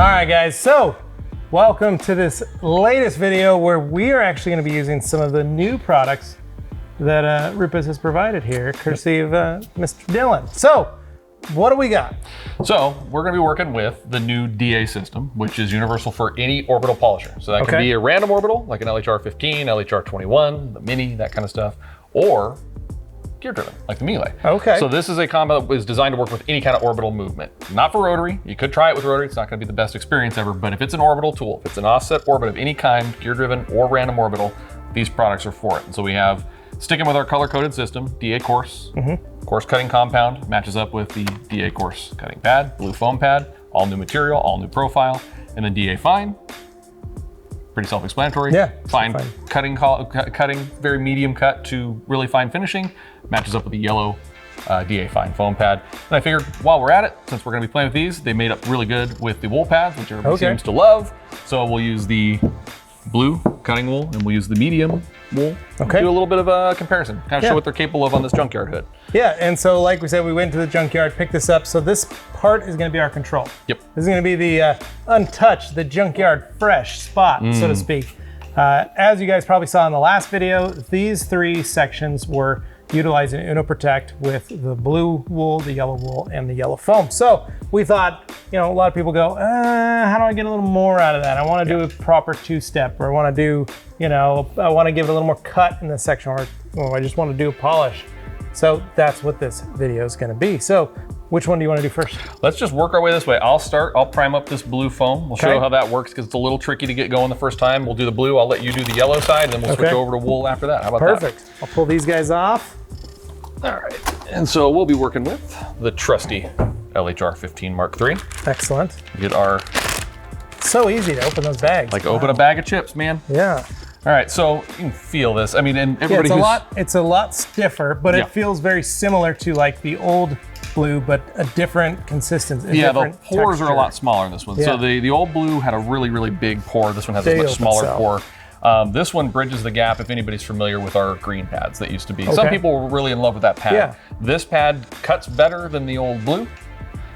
right, guys, so welcome to this latest video where we are actually going to be using some of the new products that RUPES has provided here, courtesy of Mr. Dylan. So, what do we got? So, we're going to be working with the new DA system, which is universal for any orbital polisher. So that can be a random orbital, like an LHR 15, LHR 21, the Mini, that kind of stuff, or gear driven, like the Melee. Okay. So this is a combo that is designed to work with any kind of orbital movement. Not for rotary. You could try it with rotary. It's not going to be the best experience ever, but if it's an orbital tool, if it's an offset orbit of any kind, gear driven or random orbital, these products are for it. And so we have, sticking with our color-coded system, DA Coarse. Coarse cutting compound matches up with the DA Coarse cutting pad, blue foam pad, all new material, all new profile, and then DA Fine. Pretty self-explanatory. Yeah. Fine cutting, very medium cut to really fine finishing. Matches up with the yellow DA Fine foam pad. And I figured while we're at it, since we're gonna be playing with these, they made up really good with the wool pads, which everybody seems to love. So we'll use the blue cutting wool and we'll use the medium wool. Do a little bit of a comparison, kind of show what they're capable of on this junkyard hood. Yeah, and so like we said, we went to the junkyard, picked this up. So this part is gonna be our control. Yep. This is gonna be the untouched, the junkyard fresh spot, so to speak. As you guys probably saw in the last video, these three sections were utilizing Uno Protect with the blue wool, the yellow wool, and the yellow foam. So we thought, you know, a lot of people go, how do I get a little more out of that? I want to do a proper two-step, or I want to do, you know, I want to give it a little more cut in this section, or I just want to do a polish. So that's what this video is going to be. So which one do you want to do first? Let's just work our way this way. I'll prime up this blue foam. We'll show how that works because it's a little tricky to get going the first time. We'll do the blue, I'll let you do the yellow side, and then we'll switch over to wool after that. How about that? Perfect. I'll pull these guys off. All right, and so we'll be working with the trusty LHR 15 Mark III. Excellent. Get our... So easy to open those bags. Like open a bag of chips, man. Yeah. All right, so you can feel this. I mean, and everybody it's a lot stiffer, but it feels very similar to like the old blue, but a different consistency. Yeah, the pores are a lot smaller in this one. So the old blue had a really, really big pore. This one has a much smaller pore. This one bridges the gap if anybody's familiar with our green pads that used to be. Some people were really in love with that pad. Yeah. This pad cuts better than the old blue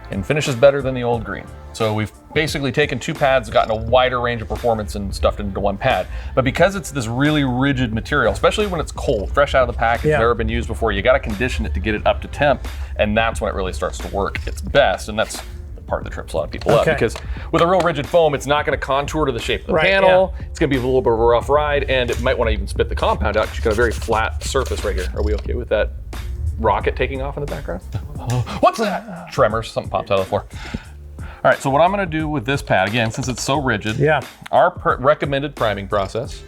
and finishes better than the old green. So we've basically taken two pads, gotten a wider range of performance and stuffed it into one pad. But because it's this really rigid material, especially when it's cold, fresh out of the pack, it's never been used before, you gotta condition it to get it up to temp, and that's when it really starts to work its best. And that's part that trips a lot of people up, because with a real rigid foam, it's not going to contour to the shape of the panel. It's going to be a little bit of a rough ride, and it might want to even spit the compound out because you've got a very flat surface right here. Are we okay with that rocket taking off in the background? What's that? Tremors, something popped out of the floor. All right, so what I'm going to do with this pad, again, since it's so rigid, our recommended priming process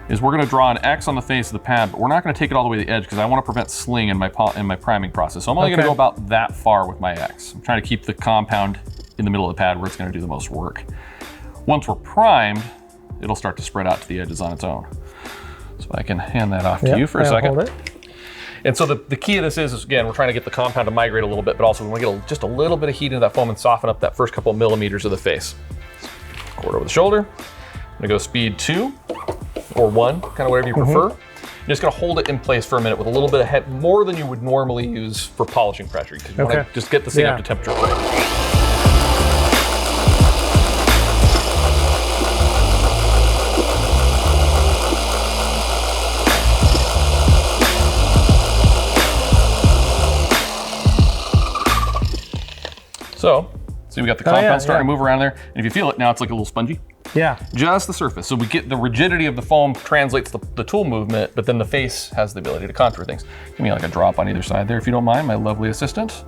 is we're going to draw an X on the face of the pad, but we're not going to take it all the way to the edge because I want to prevent sling in my priming process. So I'm only going to go about that far with my X. I'm trying to keep the compound in the middle of the pad where it's going to do the most work. Once we're primed, it'll start to spread out to the edges on its own. So I can hand that off to you for a second. Hold it. And so the key of this is, again, we're trying to get the compound to migrate a little bit, but also we want to get just a little bit of heat into that foam and soften up that first couple of millimeters of the face. Cord over the shoulder. I'm going to go speed 2. Or 1, kind of whatever you prefer. You're just gonna hold it in place for a minute with a little bit of head, more than you would normally use for polishing pressure, because you wanna just get this thing up to temperature quick. So we got the compound starting to move around there, and if you feel it, now it's like a little spongy. Yeah. Just the surface. So we get the rigidity of the foam translates the tool movement, but then the face has the ability to contour things. Give me like a drop on either side there, if you don't mind, my lovely assistant.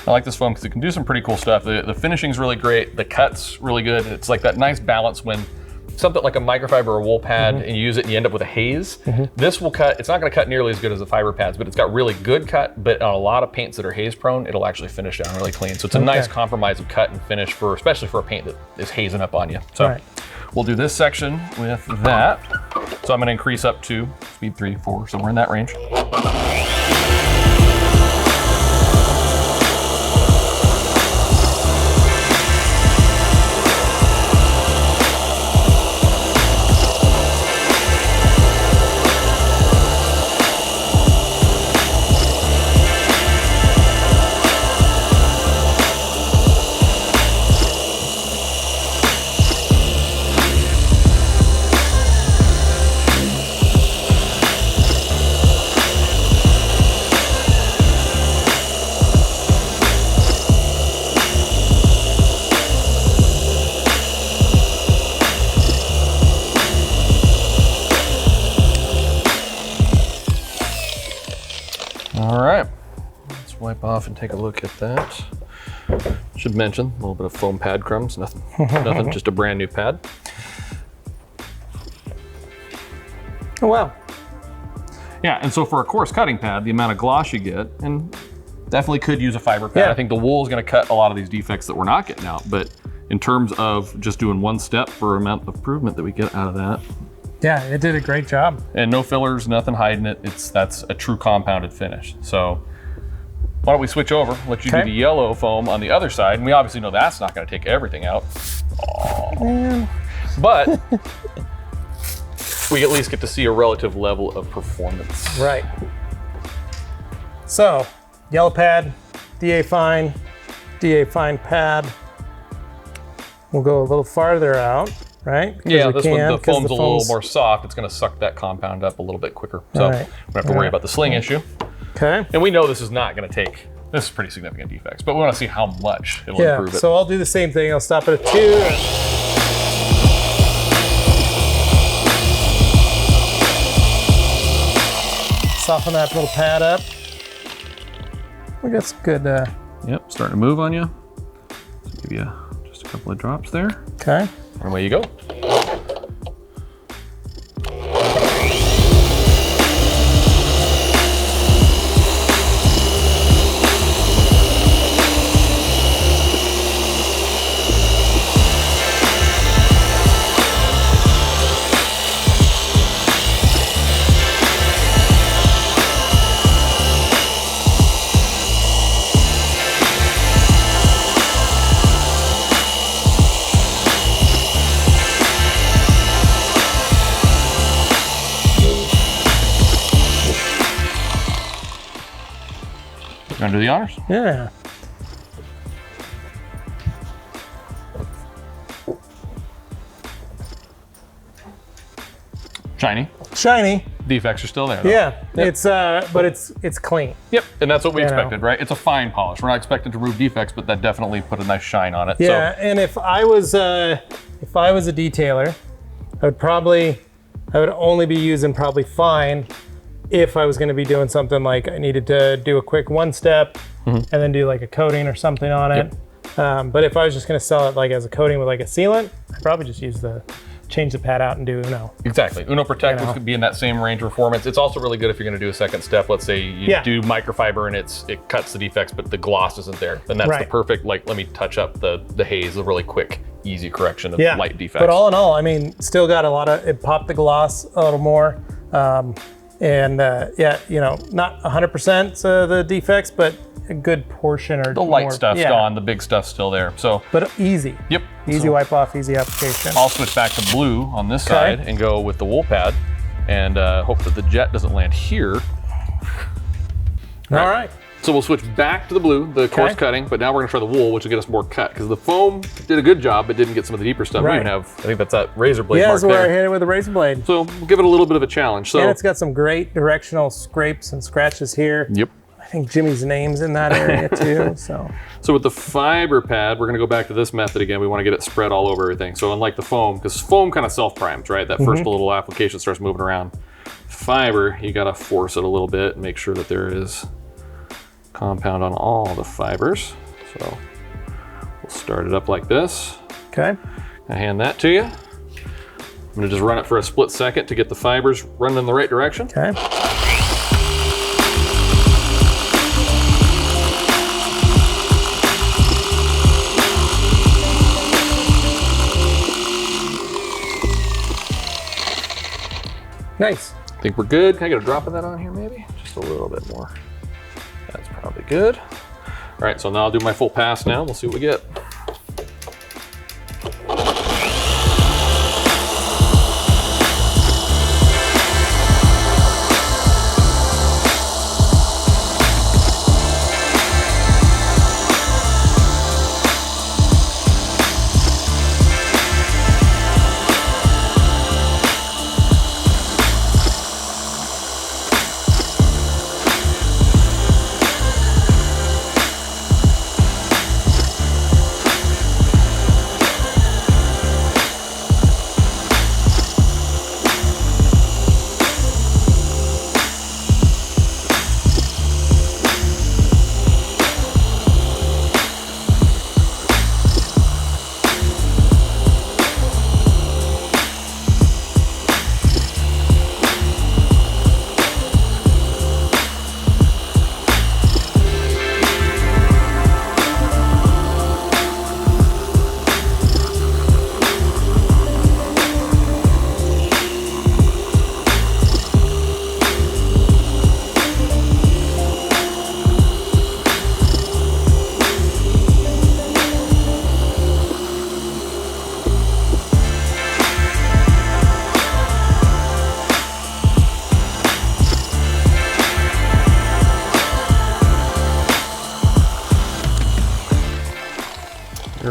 I like this foam because it can do some pretty cool stuff. The finishing's really great. The cut's really good. It's like that nice balance when something like a microfiber or wool pad and you use it and you end up with a haze. This will cut, it's not gonna cut nearly as good as the fiber pads, but it's got really good cut, but on a lot of paints that are haze prone, it'll actually finish down really clean. So it's a nice compromise of cut and finish for, especially for a paint that is hazing up on you. So we'll do this section with that. So I'm gonna increase up to speed 3, 4, somewhere in that range. All right, let's wipe off and take a look at that. Should mention a little bit of foam pad crumbs, nothing, nothing, just a brand new pad. Oh, wow. Yeah, and so for a coarse cutting pad, the amount of gloss you get, and definitely could use a fiber pad. Yeah. I think the wool is gonna cut a lot of these defects that we're not getting out, but in terms of just doing one step for amount of improvement that we get out of that. Yeah, it did a great job. And no fillers, nothing hiding it. That's a true compounded finish. So why don't we switch over, let you do the yellow foam on the other side, and we obviously know that's not gonna take everything out. But we at least get to see a relative level of performance. Right. So, yellow pad, DA fine pad. We'll go a little farther out, right? Yeah, this one, the foam's a little more soft. It's gonna suck that compound up a little bit quicker. So we don't have to worry about the sling issue. Okay. And we know this is not gonna take, this is pretty significant defects, but we wanna see how much it'll improve it. So I'll do the same thing. I'll stop at a 2. Soften that little pad up. We got some good. Yep, starting to move on you. So give you just a couple of drops there. Okay. And away you go. You want to do the honors? Yeah. Shiny. Shiny. Defects are still there, though. Yeah. It's but it's clean. Yep, and that's what we You expected, right? It's a fine polish. We're not expecting to remove defects, but that definitely put a nice shine on it. Yeah, and if I was a detailer, I would only be using probably fine if I was going to be doing something like I needed to do a quick one step and then do like a coating or something on it. But if I was just going to sell it like as a coating with like a sealant, I'd probably just change the pad out and do Uno. Exactly. Uno Protect, which could be in that same range of performance. It's also really good if you're going to do a second step. Let's say you do microfiber and it cuts the defects, but the gloss isn't there. Then that's the perfect, like, let me touch up the haze, a really quick, easy correction of light defects. But all in all, I mean, still got a lot of, it popped the gloss a little more. Yeah, you know, not 100% the defects, but a good portion or the light stuff's gone, the big stuff's still there. So, but easy. Yep. Easy wipe off, easy application. I'll switch back to blue on this side and go with the wool pad, and hope that the jet doesn't land here. All right. So we'll switch back to the blue, the coarse cutting, but now we're gonna try the wool, which will get us more cut, because the foam did a good job, but didn't get some of the deeper stuff. We even have, I think that's that razor blade mark that's where I hit it with a razor blade. So we'll give it a little bit of a challenge. So and it's got some great directional scrapes and scratches here. Yep. I think Jimmy's name's in that area too, so. So with the fiber pad, we're gonna go back to this method again. We wanna get it spread all over everything. So unlike the foam, because foam kind of self-primes, right? That first little application starts moving around. Fiber, you gotta force it a little bit and make sure that there is compound on all the fibers. So we'll start it up like this. Okay. I hand that to you. I'm gonna just run it for a split second to get the fibers running in the right direction. Okay. Nice. I think we're good. Can I get a drop of that on here maybe? Just a little bit more. That's probably good. All right, so now I'll do my full pass now. We'll see what we get.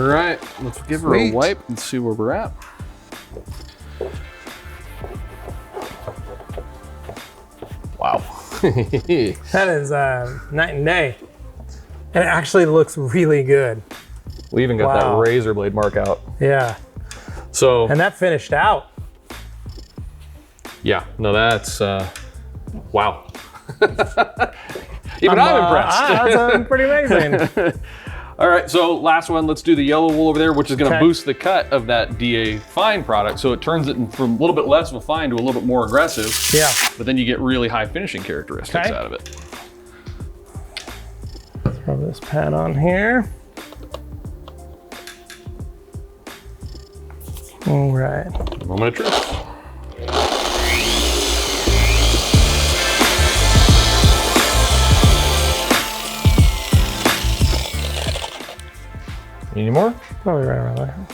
right, let's give her a wipe and see where we're at. Wow. That is night and day. And it actually looks really good. We even got that razor blade mark out. Yeah. So. And that finished out. Yeah, no, that's, wow. Even I'm impressed. That's pretty amazing. All right, so last one, let's do the yellow wool over there, which is gonna boost the cut of that DA fine product. So it turns it from a little bit less of a fine to a little bit more aggressive. Yeah. But then you get really high finishing characteristics out of it. Throw this pad on here. All right. Moment of truth. Any more? Probably right around there.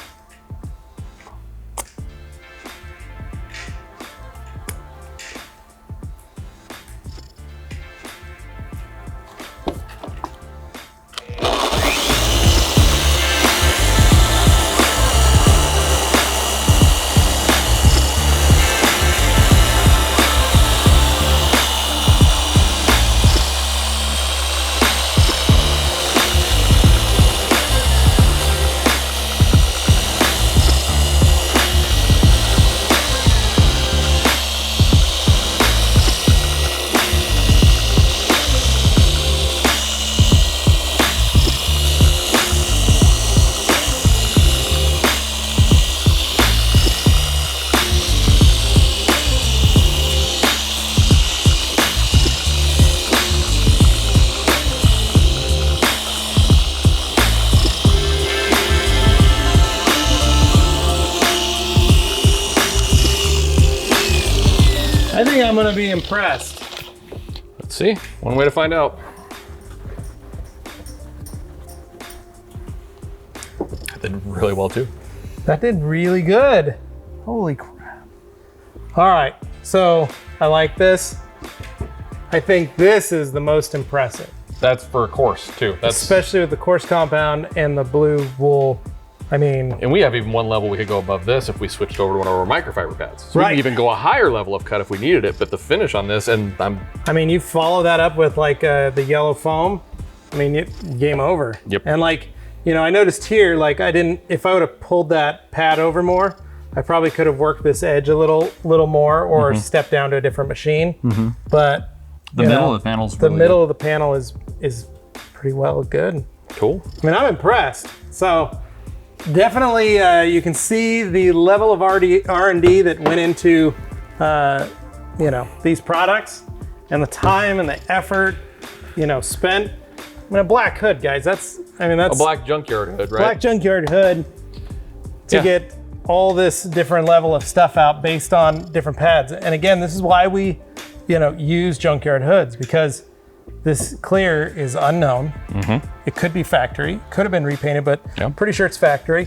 I think I'm gonna be impressed. Let's see, one way to find out. That did really well too. That did really good. Holy crap. All right, so I like this. I think this is the most impressive. That's for Coarse too. That's especially with the Coarse compound and the blue wool. I mean, and we have even one level we could go above this if we switched over to one of our microfiber pads. So we can even go a higher level of cut if we needed it, but the finish on this, and I mean, you follow that up with like the yellow foam, I mean, game over. Yep. And like, you know, I noticed here, like if I would have pulled that pad over more, I probably could have worked this edge a little more or stepped down to a different machine. But the middle of the panel's the middle of the panel is pretty well good. Cool. I mean, I'm impressed. So definitely, you can see the level of R&D that went into, you know, these products, and the time and the effort, you know, spent. I mean, a black hood, guys. That's a black junkyard hood, right? Black junkyard hood to get all this different level of stuff out based on different pads. And again, this is why we, you know, use junkyard hoods, because this clear is unknown. It could be factory, could have been repainted, but I'm pretty sure it's factory.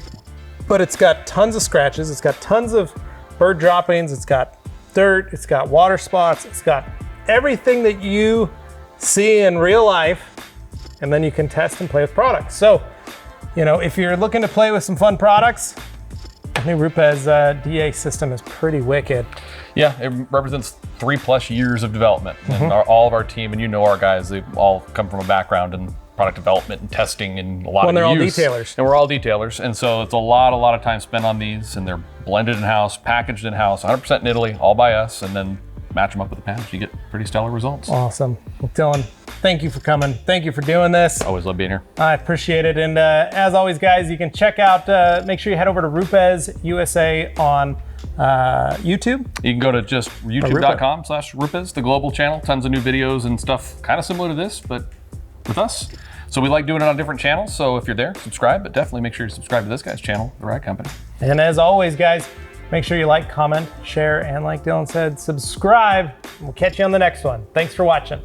But it's got tons of scratches. It's got tons of bird droppings. It's got dirt. It's got water spots. It's got everything that you see in real life. And then you can test and play with products. So, you know, if you're looking to play with some fun products, the new RUPES DA system is pretty wicked. Yeah, it represents 3+ years of development. And all of our team, and you know our guys, they all come from a background in product development and testing and a lot of use. They're all detailers. And we're all detailers. And so it's a lot of time spent on these, and they're blended in-house, packaged in-house, 100% in Italy, all by us, and then match them up with the pads. You get pretty stellar results. Awesome. Well, Dylan, thank you for coming. Thank you for doing this. Always love being here. I appreciate it. And as always, guys, you can check out, make sure you head over to RUPES USA on YouTube. You can go to just youtube.com/RUPES, the global channel. Tons of new videos and stuff kind of similar to this, but with us. So we like doing it on different channels. So if you're there, subscribe, but definitely make sure you subscribe to this guy's channel, The Right Company. And as always, guys, make sure you like, comment, share, and like Dylan said, subscribe. We'll catch you on the next one. Thanks for watching.